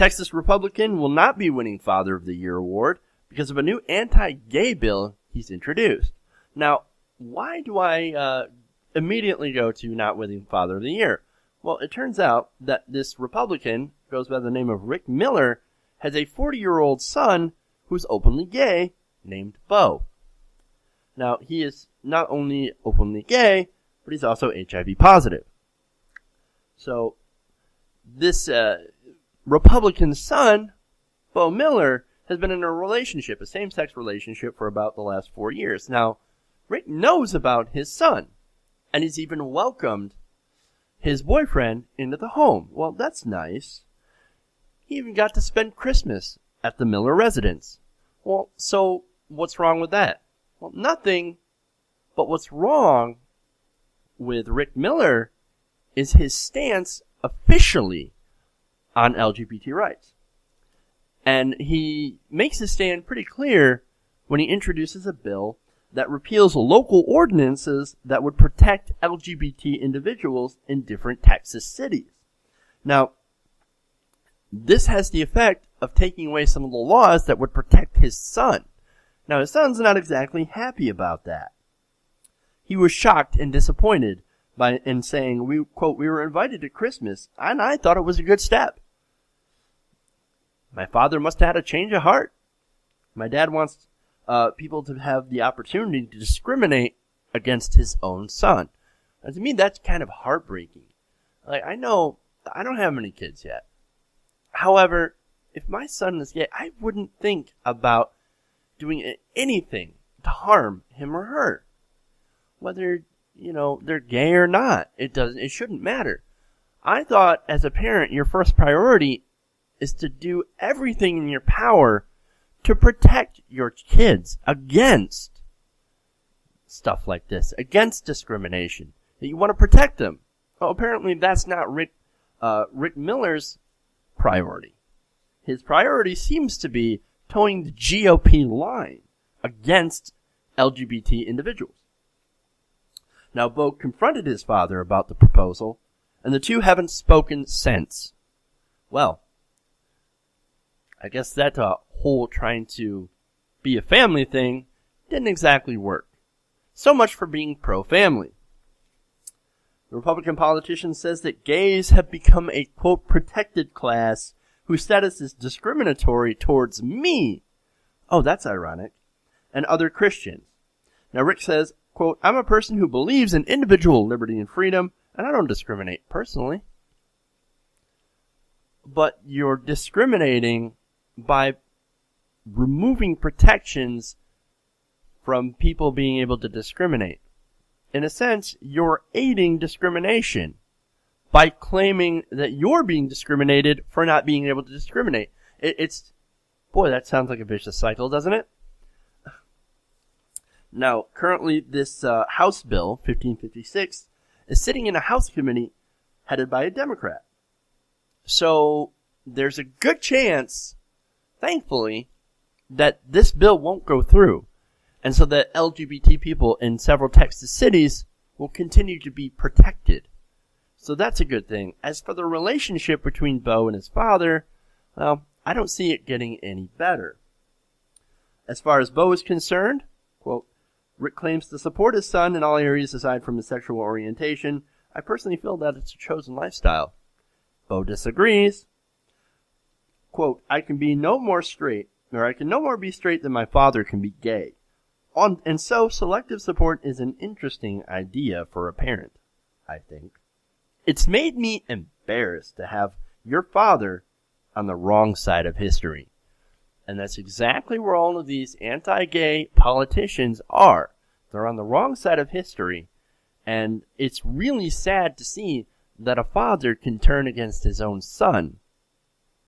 Texas Republican will not be winning Father of the Year award because of a new anti-gay bill he's introduced. Now, why do I immediately go to not winning Father of the Year? Well, it turns out that this Republican, goes by the name of Rick Miller, has a 40-year-old son who's openly gay named Beau. Now, he is not only openly gay, but he's also HIV positive. So, this Republican son, Beau Miller, has been in a relationship, a same-sex relationship, for about the last 4 years. Now, Rick knows about his son, and he's even welcomed his boyfriend into the home. Well, that's nice. He even got to spend Christmas at the Miller residence. Well, so what's wrong with that? Well, nothing. But what's wrong with Rick Miller is his stance officially on LGBT rights. And he makes his stand pretty clear when he introduces a bill that repeals local ordinances that would protect LGBT individuals in different Texas cities. Now, this has the effect of taking away some of the laws that would protect his son. Now, his son's not exactly happy about that. He was shocked and disappointed in saying, we were invited to Christmas, and I thought it was a good step. My father must have had a change of heart. My dad wants people to have the opportunity to discriminate against his own son. And to me, that's kind of heartbreaking. Like, I know I don't have many kids yet. However, if my son is gay, I wouldn't think about doing anything to harm him or her. Whether, they're gay or not, it shouldn't matter. I thought, as a parent, your first priority is to do everything in your power to protect your kids against stuff like this, against discrimination. That you want to protect them. Well, apparently that's not Rick Miller's priority. His priority seems to be towing the GOP line against LGBT individuals. Now, Beau confronted his father about the proposal, and the two haven't spoken since. Well, I guess that whole trying to be a family thing didn't exactly work. So much for being pro-family. The Republican politician says that gays have become a, quote, protected class whose status is discriminatory towards me. Oh, that's ironic. And other Christians. Now, Rick says, quote, I'm a person who believes in individual liberty and freedom, and I don't discriminate personally. But you're discriminating by removing protections from people being able to discriminate. In a sense, you're aiding discrimination by claiming that you're being discriminated for not being able to discriminate. Boy, that sounds like a vicious cycle, doesn't it? Now, currently this House Bill, 1556, is sitting in a House committee headed by a Democrat. So there's a good chance, thankfully, that this bill won't go through. And so that LGBT people in several Texas cities will continue to be protected. So that's a good thing. As for the relationship between Beau and his father, well, I don't see it getting any better. As far as Beau is concerned, quote, Rick claims to support his son in all areas aside from his sexual orientation. I personally feel that it's a chosen lifestyle. Beau disagrees. Quote, I can no more be straight than my father can be gay. And so selective support is an interesting idea for a parent, I think. It's made me embarrassed to have your father on the wrong side of history. And that's exactly where all of these anti-gay politicians are. They're on the wrong side of history. And it's really sad to see that a father can turn against his own son